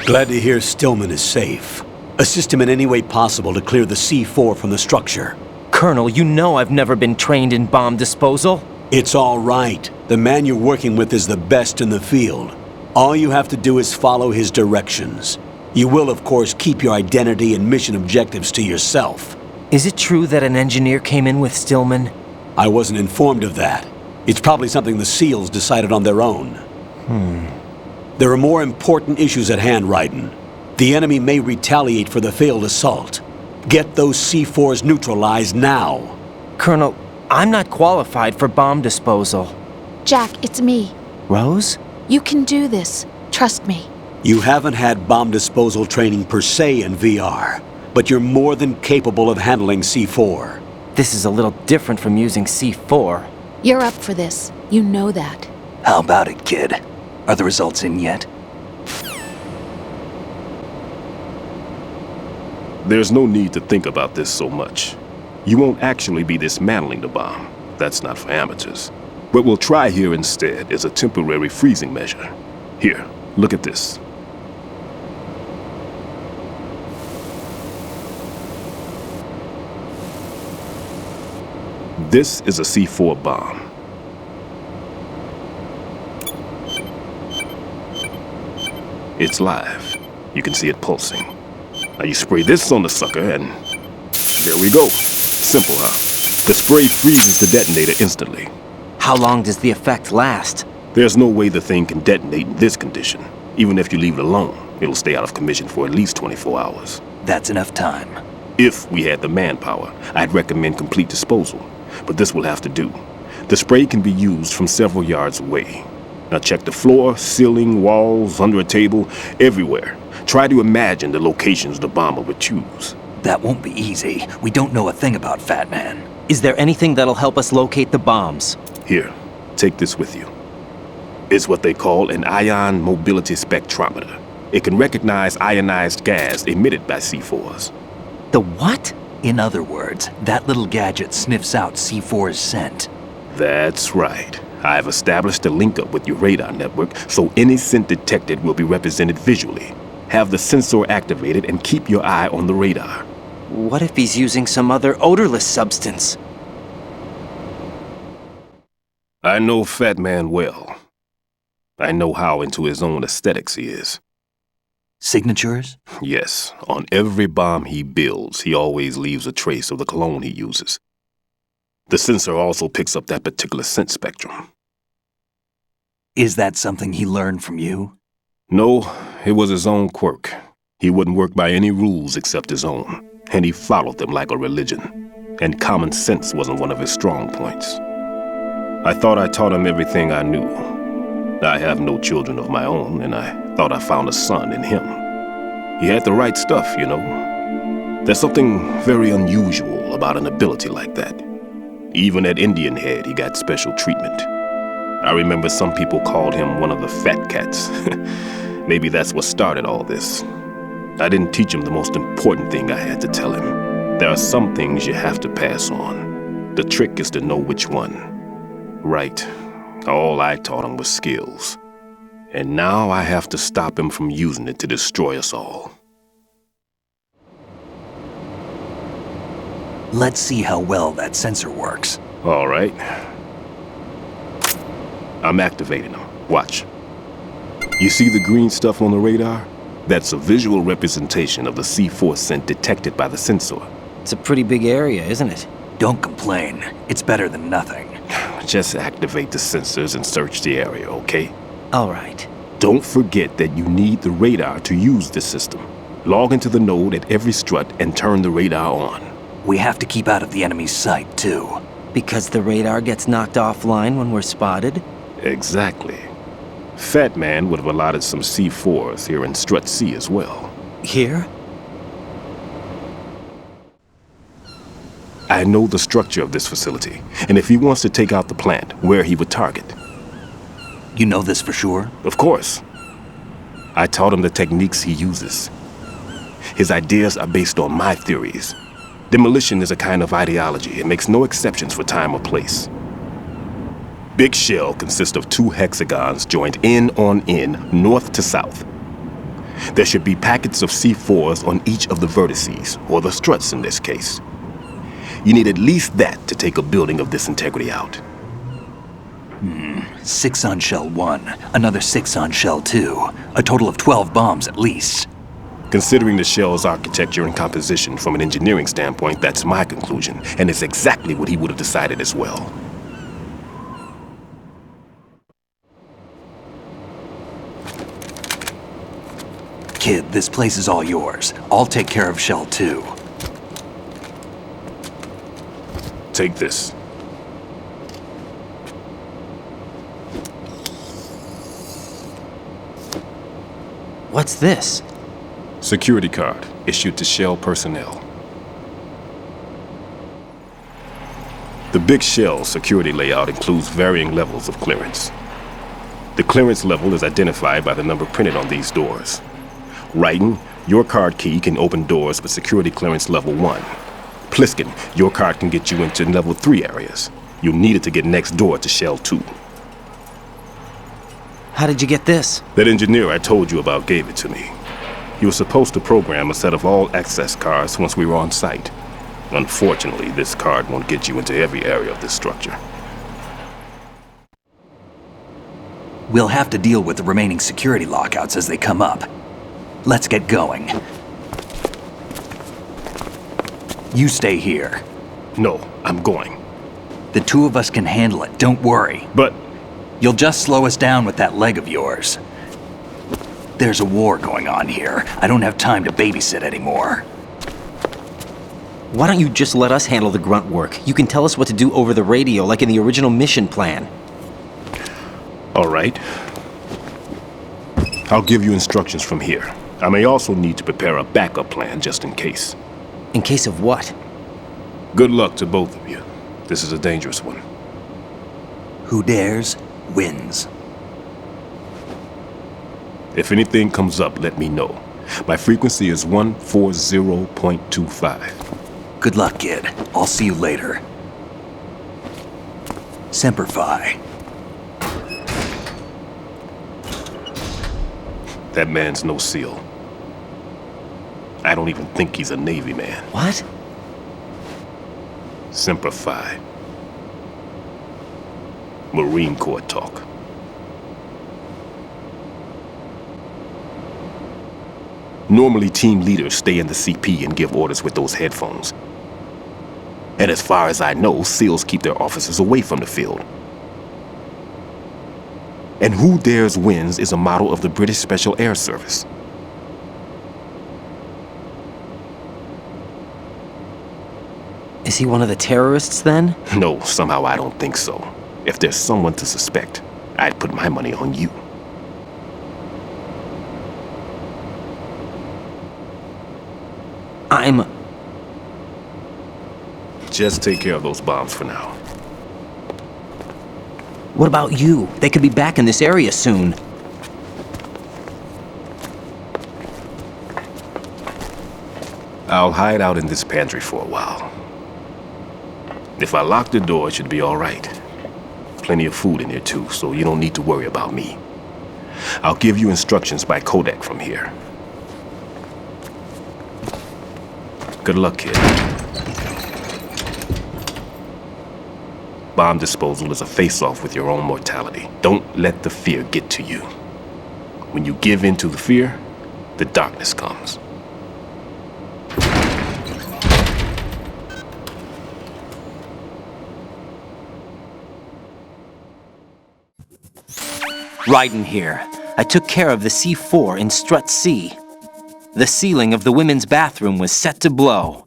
Glad to hear Stillman is safe. Assist him in any way possible to clear the C4 from the structure. Colonel, you know I've never been trained in bomb disposal. It's all right. The man you're working with is the best in the field. All you have to do is follow his directions. You will, of course, keep your identity and mission objectives to yourself. Is it true that an engineer came in with Stillman? I wasn't informed of that. It's probably something the SEALs decided on their own. There are more important issues at hand, Raiden. The enemy may retaliate for the failed assault. Get those C4s neutralized now. Colonel, I'm not qualified for bomb disposal. Jack, it's me. Rose? You can do this. Trust me. You haven't had bomb disposal training per se in VR, but you're more than capable of handling C4. This is a little different from using C4. You're up for this. You know that. How about it, kid? Are the results in yet? There's no need to think about this so much. You won't actually be dismantling the bomb. That's not for amateurs. What we'll try here instead is a temporary freezing measure. Here, look at this. This is a C4 bomb. It's live. You can see it pulsing. Now you spray this on the sucker and there we go. Simple, huh? The spray freezes the detonator instantly. How long does the effect last? There's no way the thing can detonate in this condition. Even if you leave it alone, it'll stay out of commission for at least 24 hours. That's enough time. If we had the manpower, I'd recommend complete disposal. But this will have to do. The spray can be used from several yards away. Now check the floor, ceiling, walls, under a table, everywhere. Try to imagine the locations the bomber would choose. That won't be easy. We don't know a thing about Fat Man. Is there anything that'll help us locate the bombs? Here, take this with you. It's what they call an ion mobility spectrometer. It can recognize ionized gas emitted by C4s. The what? In other words, that little gadget sniffs out C4's scent. That's right. I've established a link-up with your radar network, so any scent detected will be represented visually. Have the sensor activated and keep your eye on the radar. What if he's using some other odorless substance? I know Fat Man well. I know how into his own aesthetics he is. Signatures? Yes, on every bomb he builds, he always leaves a trace of the cologne he uses. The sensor also picks up that particular scent spectrum. Is that something he learned from you? No, it was his own quirk. He wouldn't work by any rules except his own, and he followed them like a religion. And common sense wasn't one of his strong points. I thought I taught him everything I knew. I have no children of my own, and I thought I found a son in him. He had the right stuff, you know. There's something very unusual about an ability like that. Even at Indian Head, he got special treatment. I remember some people called him one of the fat cats. Maybe that's what started all this. I didn't teach him the most important thing I had to tell him. There are some things you have to pass on. The trick is to know which one. Right. All I taught him was skills. And now I have to stop him from using it to destroy us all. Let's see how well that sensor works. All right. I'm activating them. Watch. You see the green stuff on the radar? That's a visual representation of the C4 scent detected by the sensor. It's a pretty big area, isn't it? Don't complain. It's better than nothing. Just activate the sensors and search the area, okay? All right. Don't forget that you need the radar to use this system. Log into the node at every strut and turn the radar on. We have to keep out of the enemy's sight, too. Because the radar gets knocked offline when we're spotted? Exactly. Fat Man would have allotted some C4s here in Strut C as well. Here? I know the structure of this facility, and if he wants to take out the plant, where he would target. You know this for sure? Of course. I taught him the techniques he uses. His ideas are based on my theories. Demolition is a kind of ideology. It makes no exceptions for time or place. Big Shell consists of 2 hexagons joined end on end, north to south. There should be packets of C4s on each of the vertices, or the struts in this case. You need at least that to take a building of this integrity out. 6 on Shell 1, another 6 on Shell 2. A total of 12 bombs at least. Considering the shell's architecture and composition from an engineering standpoint, that's my conclusion, and it's exactly what he would have decided as well. Kid, this place is all yours. I'll take care of Shell 2. Take this. What's this? Security card issued to Shell personnel. The Big Shell security layout includes varying levels of clearance. The clearance level is identified by the number printed on these doors. Raiden, your card key can open doors with security clearance level 1. Pliskin, your card can get you into level 3 areas. You'll need it to get next door to Shell 2. How did you get this? That engineer I told you about gave it to me. He was supposed to program a set of all access cards once we were on site. Unfortunately, this card won't get you into every area of this structure. We'll have to deal with the remaining security lockouts as they come up. Let's get going. You stay here. No, I'm going. The two of us can handle it, don't worry. But You'll just slow us down with that leg of yours. There's a war going on here. I don't have time to babysit anymore. Why don't you just let us handle the grunt work? You can tell us what to do over the radio like in the original mission plan. all right. I'll give you instructions from here. I may also need to prepare a backup plan just in case. In case of what? Good luck to both of you. This is a dangerous one. Who dares, wins. If anything comes up, let me know. My frequency is 140.25. Good luck, kid. I'll see you later. Semper Fi. That man's no SEAL. I don't even think he's a Navy man. What? Semper Fi. Marine Corps talk. Normally, team leaders stay in the CP and give orders with those headphones. And as far as I know, SEALs keep their officers away from the field. And who dares wins is a motto of the British Special Air Service. Is he one of the terrorists then? No, somehow I don't think so. If there's someone to suspect, I'd put my money on you. Just take care of those bombs for now. What about you? They could be back in this area soon. I'll hide out in this pantry for a while. If I lock the door, it should be all right. Plenty of food in here too, so you don't need to worry about me. I'll give you instructions by codec from here. Good luck, kid. Bomb disposal is a face-off with your own mortality. Don't let the fear get to you. When you give in to the fear, the darkness comes. Raiden here. I took care of the C4 in Strut C. The ceiling of the women's bathroom was set to blow.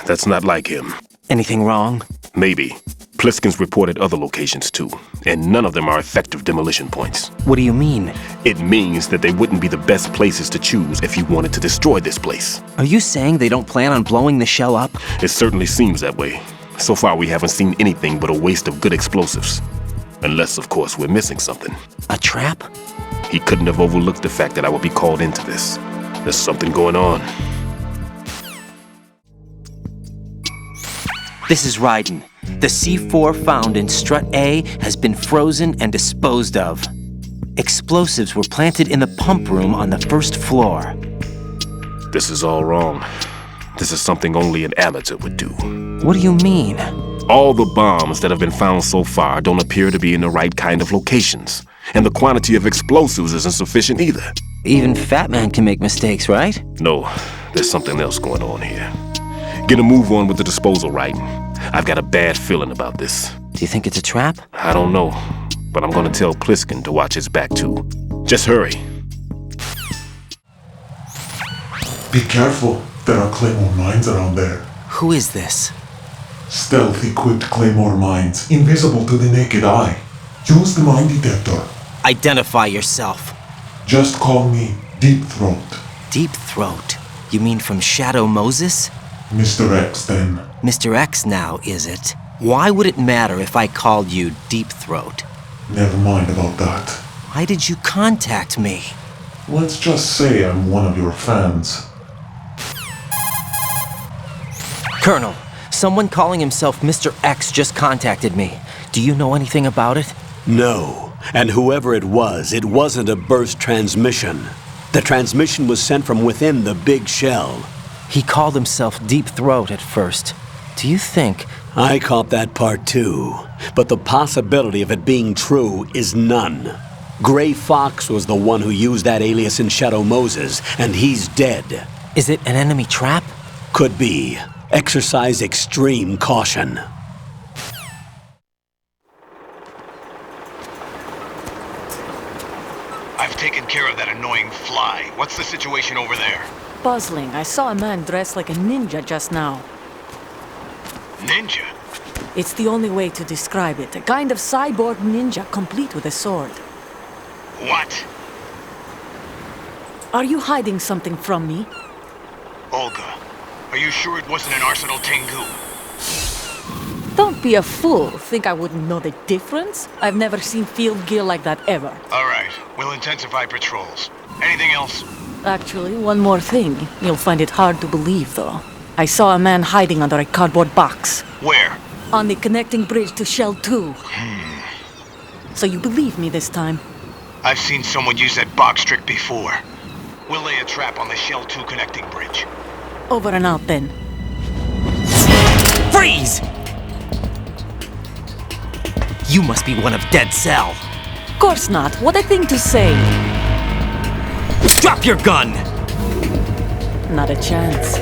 That's not like him. Anything wrong? Maybe. Pliskin's reported other locations too, and none of them are effective demolition points. What do you mean? It means that they wouldn't be the best places to choose if you wanted to destroy this place. Are you saying they don't plan on blowing the shell up? It certainly seems that way. So far, we haven't seen anything but a waste of good explosives. Unless, of course, we're missing something. A trap? He couldn't have overlooked the fact that I would be called into this. There's something going on. This is Raiden. The C4 found in Strut A has been frozen and disposed of. Explosives were planted in the pump room on the first floor. This is all wrong. This is something only an amateur would do. What do you mean? All the bombs that have been found so far don't appear to be in the right kind of locations. And the quantity of explosives isn't sufficient either. Even Fat Man can make mistakes, right? No, there's something else going on here. Get a move on with the disposal, Raiden. I've got a bad feeling about this. Do you think it's a trap? I don't know, but I'm gonna tell Pliskin to watch his back too. Just hurry. Be careful. There are Claymore mines around there. Who is this? Stealth-equipped Claymore mines, invisible to the naked eye. Use the mine detector. Identify yourself. Just call me Deep Throat. Deep Throat? You mean from Shadow Moses? Mr. X, then. Mr. X now, is it? Why would it matter if I called you Deep Throat? Never mind about that. Why did you contact me? Let's just say I'm one of your fans. Colonel, someone calling himself Mr. X just contacted me. Do you know anything about it? No. And whoever it wasn't a burst transmission. The transmission was sent from within the big shell. He called himself Deep Throat at first. Do you think... I caught that part too. But the possibility of it being true is none. Gray Fox was the one who used that alias in Shadow Moses, and he's dead. Is it an enemy trap? Could be. Exercise extreme caution. I've taken care of that annoying fly. What's the situation over there? Puzzling. I saw a man dressed like a ninja just now. Ninja? It's the only way to describe it. A kind of cyborg ninja, complete with a sword. What? Are you hiding something from me? Olga, are you sure it wasn't an Arsenal Tengu? Don't be a fool. Think I wouldn't know the difference? I've never seen field gear like that ever. All right, we'll intensify patrols. Anything else? Actually, one more thing. You'll find it hard to believe, though. I saw a man hiding under a cardboard box. Where? On the connecting bridge to Shell 2. So you believe me this time? I've seen someone use that box trick before. We'll lay a trap on the Shell 2 connecting bridge. Over and out, then. Freeze! You must be one of Dead Cell. Course not. What a thing to say. Drop your gun! Not a chance.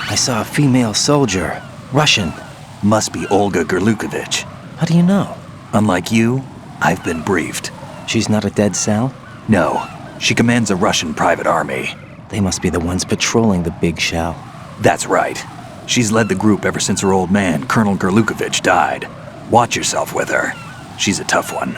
I saw a female soldier. Russian. Must be Olga Gerlukovich. How do you know? Unlike you, I've been briefed. She's not a Dead Cell? No, she commands a Russian private army. They must be the ones patrolling the big shell. That's right. She's led the group ever since her old man, Colonel Gerlukovich, died. Watch yourself with her. She's a tough one.